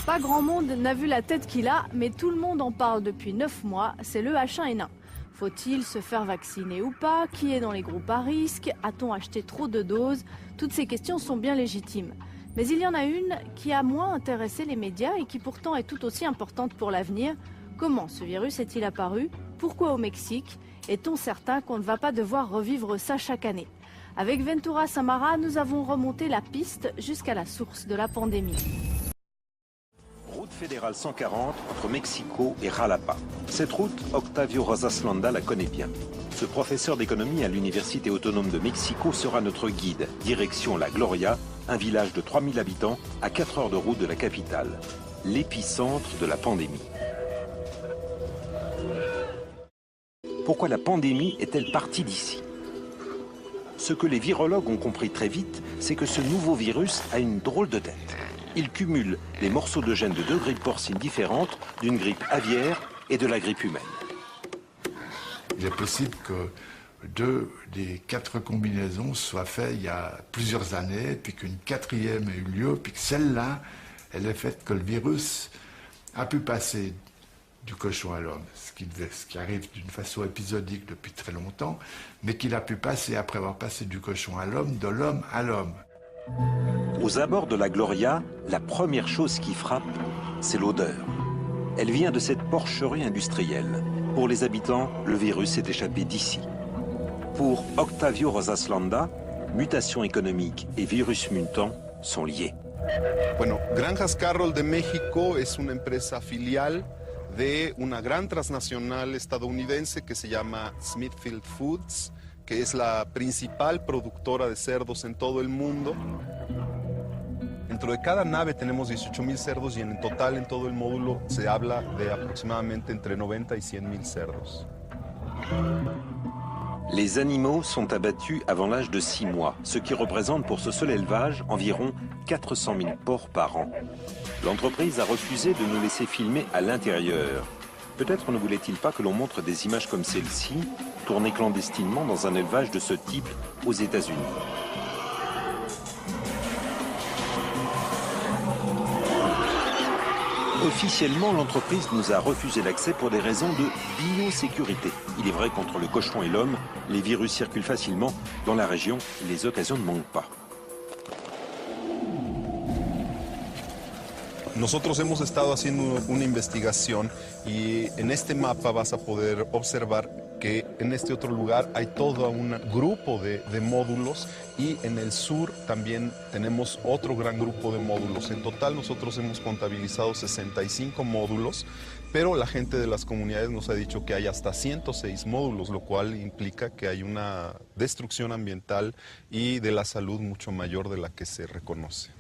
Pas grand monde n'a vu la tête qu'il a, mais tout le monde en parle depuis 9 mois, c'est le H1N1. Faut-il se faire vacciner ou pas? Qui est dans les groupes à risque? A-t-on acheté trop de doses? Toutes ces questions sont bien légitimes. Mais il y en a une qui a moins intéressé les médias et qui pourtant est tout aussi importante pour l'avenir. Comment ce virus est-il apparu? Pourquoi au Mexique? Est-on certain qu'on ne va pas devoir revivre ça chaque année? Avec Ventura Samara, nous avons remonté la piste jusqu'à la source de la pandémie. Route fédérale 140 entre Mexico et Jalapa. Cette route, Octavio Rosas Landa la connaît bien. Ce professeur d'économie à l'Université autonome de Mexico sera notre guide. Direction La Gloria, un village de 3000 habitants à 4 heures de route de la capitale. L'épicentre de la pandémie. Pourquoi la pandémie est-elle partie d'ici? Ce que les virologues ont compris très vite, c'est que ce nouveau virus a une drôle de tête. Il cumule les morceaux de gènes de 2 grippes porcines différentes, d'une grippe aviaire et de la grippe humaine. Il est possible que 2 des 4 combinaisons soient faites il y a plusieurs années, puis qu'une 4e ait eu lieu, puis que celle-là, elle est faite que le virus a pu passer du cochon à l'homme, ce qui arrive d'une façon épisodique depuis très longtemps, mais qu'il a pu passer, après avoir passé du cochon à l'homme, de l'homme à l'homme. Aux abords de la Gloria, la première chose qui frappe, c'est l'odeur. Elle vient de cette porcherie industrielle. Pour les habitants, le virus s'est échappé d'ici. Pour Octavio Rosas Landa, mutation économique et virus mutant sont liés. Bueno, Granjas Carroll de México es una empresa filial de una gran transnacional estadounidense que se llama Smithfield Foods, que es la principal productora de cerdos en todo el mundo. Dentro de cada nave tenemos 18,000 cerdos y en total en todo el módulo se habla de aproximadamente entre 90 y 100,000 cerdos. Les animaux sont abattus avant l'âge de 6 mois, ce qui représente pour ce seul élevage environ 400 000 porcs par an. L'entreprise a refusé de nous laisser filmer à l'intérieur. Peut-être ne voulait-il pas que l'on montre des images comme celle-ci, tournées clandestinement dans un élevage de ce type aux États-Unis. Officiellement, l'entreprise nous a refusé l'accès pour des raisons de biosécurité. Il est vrai qu'entre le cochon et l'homme, les virus circulent facilement. Dans la région, les occasions ne manquent pas. Nosotros hemos estado haciendo una investigación y en este mapa vas a poder observar que en este otro lugar hay todo un grupo de módulos y en el sur también tenemos otro gran grupo de módulos. En total nosotros hemos contabilizado 65 módulos, pero la gente de las comunidades nos ha dicho que hay hasta 106 módulos, lo cual implica que hay una destrucción ambiental y de la salud mucho mayor de la que se reconoce.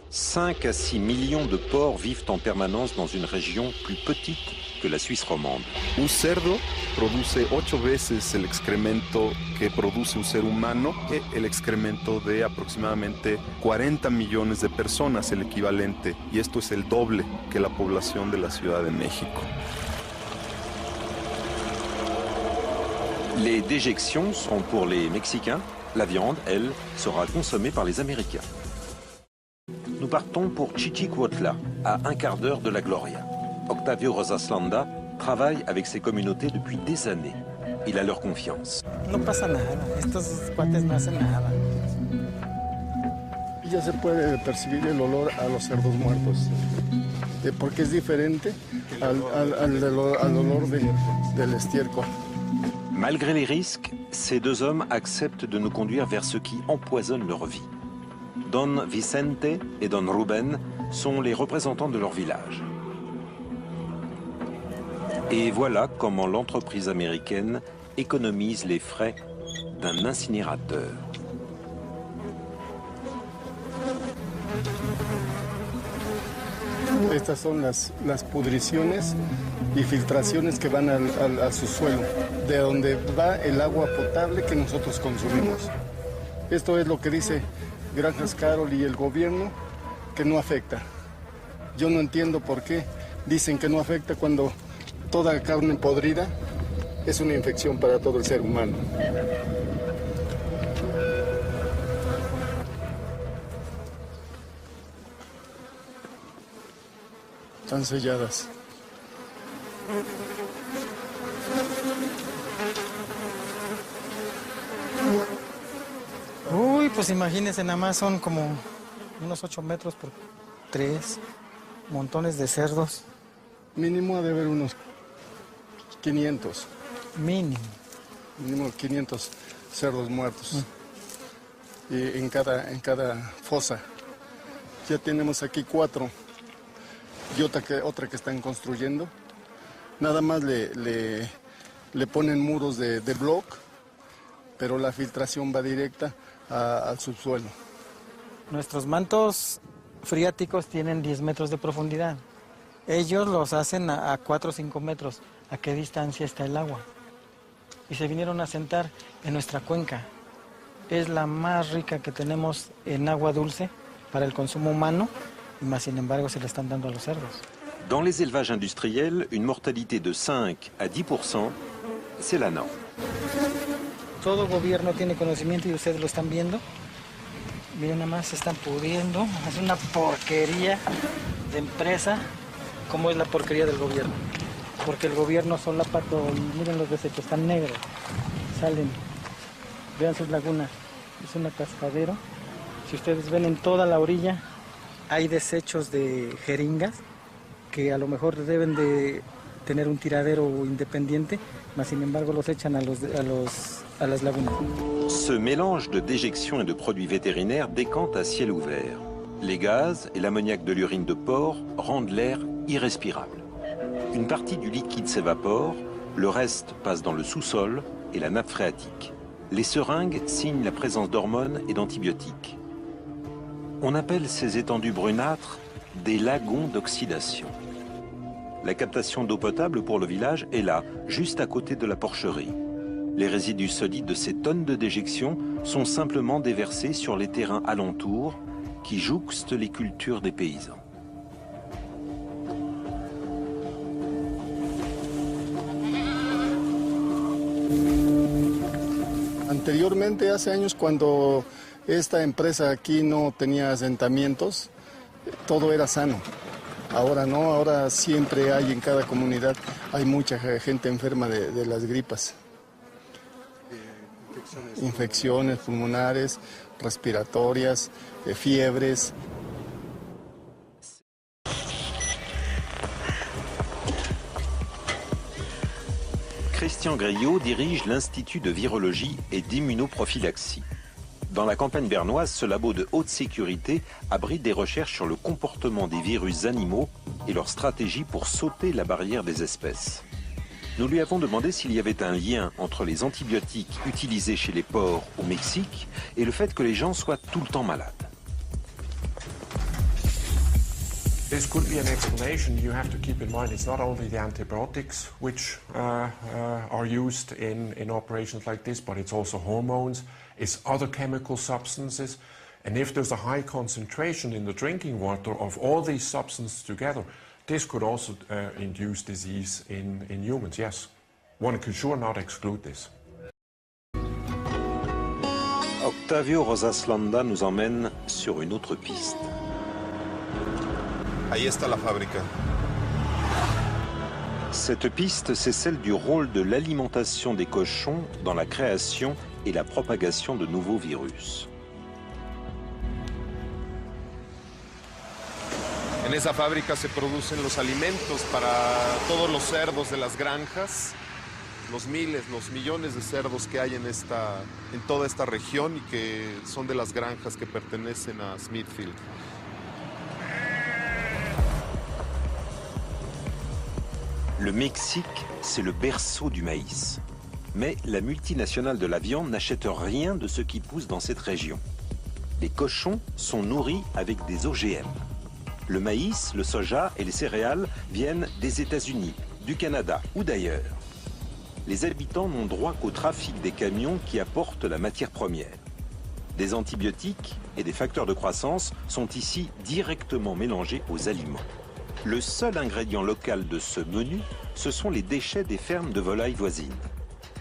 5 à 6 millions de porcs vivent en permanence dans une région plus petite que la Suisse romande. Un cerdo produce 8 veces el excremento que produce un ser humano y el excremento de aproximadamente 40 millones de personas, el equivalente, y esto es el doble que la población de la Ciudad de México. Les déjections sont pour les Mexicains. La viande, elle, sera consommée par les Américains. Nous partons pour Chichicuautla, à un quart d'heure de la Gloria. Octavio Rosas Landa travaille avec ces communautés depuis des années. Il a leur confiance. No pasa nada, estos cuates no hacen nada. Ya se puede percibir el olor a los cerdos muertos, porque es diferente al olor del estiércol. Malgré les risques, ces 2 hommes acceptent de nous conduire vers ce qui empoisonne leur vie. Don Vicente et Don Ruben sont les représentants de leur village. Et voilà comment l'entreprise américaine économise les frais d'un incinérateur. Estas son las pudriciones y filtraciones que van al subsuelo, de donde va el agua potable que nosotros consumimos. Esto es lo que dice Granjas Carroll y el gobierno, que no afecta. Yo no entiendo por qué dicen que no afecta cuando toda carne podrida es una infección para todo el ser humano. Están selladas. Uy, pues imagínense, nada más son como unos 8 metros por 3, montones de cerdos. Mínimo ha de haber unos 500. Mínimo. Mínimo 500 cerdos muertos. Y en cada fosa. Ya tenemos aquí 4 y otra que están construyendo. Nada más le ponen muros de block, pero la filtración va directa al subsuelo. Nuestros mantos freáticos tienen 10 metros de profundidad. Ellos los hacen a 4 o 5 metros. ¿A qué distancia está el agua? Y se vinieron a sentar en nuestra cuenca. Es la más rica que tenemos en agua dulce para el consumo humano, y más sin embargo se le están dando a los cerdos. Dans les élevages industriels, une mortalité de 5 à 10%, c'est la norme. Todo gobierno tiene conocimiento y ustedes lo están viendo. Miren, nada más se están pudriendo. Es una porquería de empresa, como es la porquería del gobierno. Porque el gobierno solapa todo. Miren los desechos, están negros. Salen. Vean sus lagunas. Es un atascadero. Si ustedes ven en toda la orilla, hay desechos de jeringas que a lo mejor deben de tener un tiradero independiente, mas sin embargo los echan a las lagunas. Ce mélange de déjection et de produits vétérinaires décante à ciel ouvert. Les gaz et l'ammoniac de l'urine de porc rendent l'air irrespirable. Une partie du liquide s'évapore, le reste passe dans le sous-sol et la nappe phréatique. Les seringues signent la présence d'hormones et d'antibiotiques. On appelle ces étendues brunâtres des lagons d'oxydation. La captation d'eau potable pour le village est là, juste à côté de la porcherie. Les résidus solides de ces tonnes de déjection sont simplement déversés sur les terrains alentours qui jouxtent les cultures des paysans. Anteriormente, hace años, cuando esta empresa aquí no tenía asentamientos, todo era sano. Ahora no, ahora siempre hay en cada comunidad, hay mucha gente enferma de las gripas. Infecciones pulmonares, respiratorias, fiebres. Christian Griot dirige l'Institut de virologie et d'immunoprophylaxie. Dans la campagne bernoise, ce labo de haute sécurité abrite des recherches sur le comportement des virus animaux et leur stratégie pour sauter la barrière des espèces. Nous lui avons demandé s'il y avait un lien entre les antibiotiques utilisés chez les porcs au Mexique et le fait que les gens soient tout le temps malades. This could be an explanation. You have to keep in mind it's not only the antibiotics which are used in operations like this, but it's also hormones, it's other chemical substances. And if there's a high concentration in the drinking water of all these substances together, this could also induce disease in humans, yes. One can sure not exclude this. Octavio Rosas Landa nous emmène sur une autre piste. Ahí está la fábrica. Cette piste, c'est celle du rôle de l'alimentation des cochons dans la création et la propagation de nouveaux virus. En esa fábrica se producen los alimentos para todos los cerdos de las granjas, los miles, los millones de cerdos que hay en toda esta región y que son de las granjas que pertenecen a Smithfield. Le Mexique, c'est le berceau du maïs. Mais la multinationale de la viande n'achète rien de ce qui pousse dans cette région. Les cochons sont nourris avec des OGM. Le maïs, le soja et les céréales viennent des États-Unis, du Canada ou d'ailleurs. Les habitants n'ont droit qu'au trafic des camions qui apportent la matière première. Des antibiotiques et des facteurs de croissance sont ici directement mélangés aux aliments. Le seul ingrédient local de ce menu, ce sont les déchets des fermes de volailles voisines.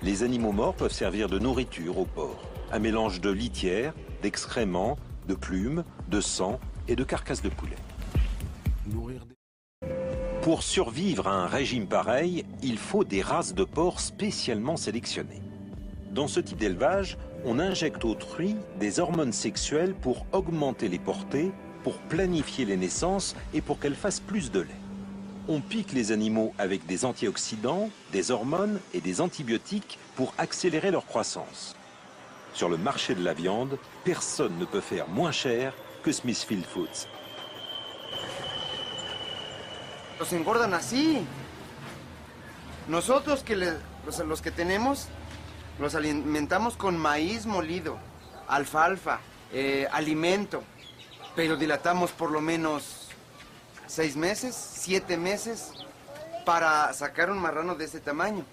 Les animaux morts peuvent servir de nourriture aux porcs. Un mélange de litière, d'excréments, de plumes, de sang et de carcasses de poulet. Pour survivre à un régime pareil, il faut des races de porcs spécialement sélectionnées. Dans ce type d'élevage, on injecte au truie des hormones sexuelles pour augmenter les portées, pour planifier les naissances et pour qu'elles fassent plus de lait. On pique les animaux avec des antioxydants, des hormones et des antibiotiques pour accélérer leur croissance. Sur le marché de la viande, personne ne peut faire moins cher que Smithfield Foods. Los engordan así. Nosotros los que tenemos, los alimentamos con maíz molido, alfalfa, alimento, pero dilatamos por lo menos 6 meses, 7 meses para sacar un marrano de este tamaño.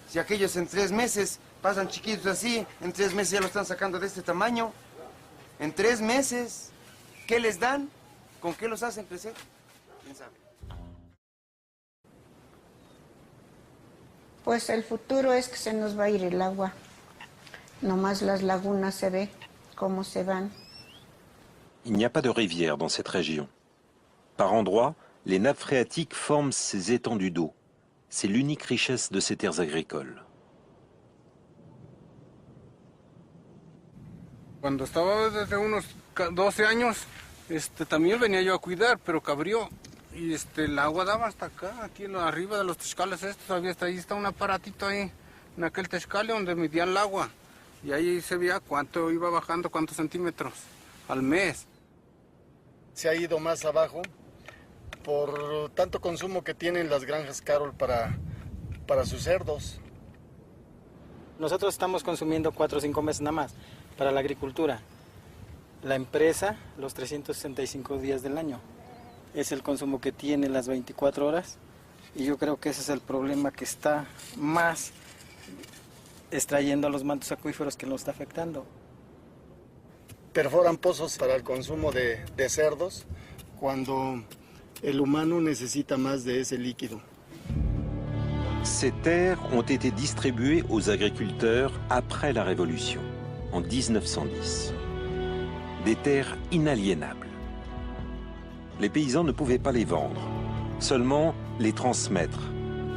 Si aquellos en 3 meses pasan chiquitos así, en 3 meses ya lo están sacando de este tamaño. En 3 meses, ¿qué les dan? ¿Con qué los hacen crecer? ¿Quién sabe? Pues el futuro es que se nos va a ir el agua. Nomás las lagunas se ve cómo se van. Il n'y a pas de rivière dans cette région. Par endroits, les nappes phréatiques forment ces étendues d'eau. C'est l'unique richesse de ces terres agricoles. Cuando estaba desde unos 12 años, también venía yo a cuidar, pero cabrió. Y el agua daba hasta acá, aquí arriba de los texcales estos, ahí está un aparatito ahí, en aquel texcale donde medían el agua. Y ahí se veía cuánto iba bajando, cuántos centímetros al mes. Se ha ido más abajo por tanto consumo que tienen las granjas Carol para sus cerdos. Nosotros estamos consumiendo 4 o 5 meses nada más para la agricultura. La empresa, los 365 días del año. Es el consumo que tiene las 24 horas. Y yo creo que ese es el problema que está más extrayendo a los mantos acuíferos que nos está afectando. Perforan pozos para el consumo de cerdos cuando el humano necesita más de ese líquido. Ces terres ont été distribuées aux agriculteurs après la Révolution, en 1910. Des terres inaliénables. Les paysans ne pouvaient pas les vendre, seulement les transmettre.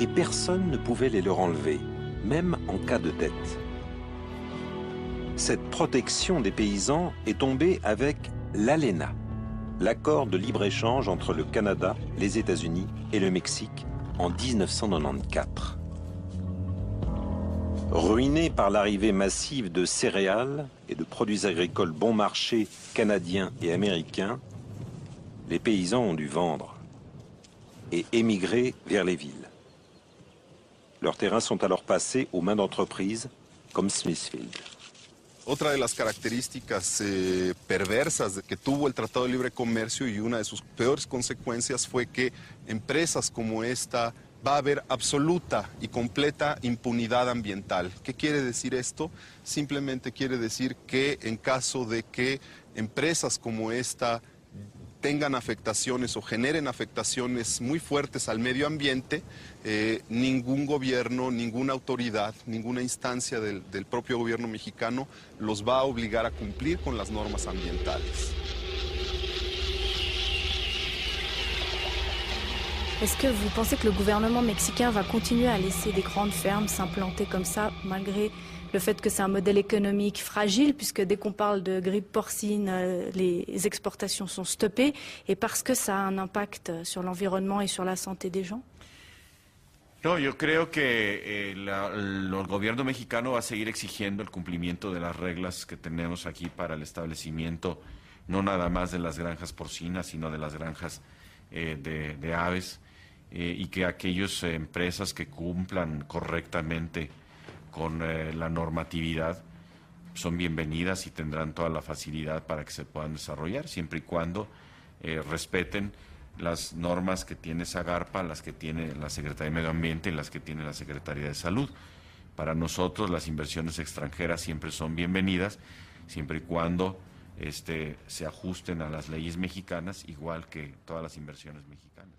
Et personne ne pouvait les leur enlever, même en cas de dette. Cette protection des paysans est tombée avec l'ALENA, l'accord de libre-échange entre le Canada, les États-Unis et le Mexique en 1994. Ruinés par l'arrivée massive de céréales et de produits agricoles bon marché canadiens et américains, les paysans ont dû vendre et émigrer vers les villes. Leurs terrains sont alors passés aux mains d'entreprises comme Smithfield. Otra de las características perversas que tuvo el Tratado de Libre Comercio y una de sus peores consecuencias fue que empresas como esta va a haber absoluta y completa impunidad ambiental. ¿Qué quiere decir esto? Simplemente quiere decir que en caso de que empresas como esta tengan afectaciones o generen afectaciones muy fuertes al medio ambiente, ningún gobierno, ninguna autoridad, ninguna instancia del propio gobierno mexicano los va a obligar a cumplir con las normas ambientales. Est-ce que vous pensez que le gouvernement mexicain va continuer à laisser des grandes fermes s'implanter comme ça, malgré le fait que c'est un modèle économique fragile, puisque dès qu'on parle de grippe porcine, les exportations sont stoppées, et parce que ça a un impact sur l'environnement et sur la santé des gens? No, yo creo que el gobierno mexicano va a seguir exigiendo el cumplimiento de las reglas que tenemos aquí para el establecimiento, no nada más de las granjas porcinas, sino de las granjas de aves, y que aquellas empresas que cumplan correctamente con la normatividad son bienvenidas y tendrán toda la facilidad para que se puedan desarrollar, siempre y cuando respeten las normas que tiene Zagarpa, las que tiene la Secretaría de Medio Ambiente y las que tiene la Secretaría de Salud. Para nosotros las inversiones extranjeras siempre son bienvenidas, siempre y cuando se ajusten a las leyes mexicanas, igual que todas las inversiones mexicanas.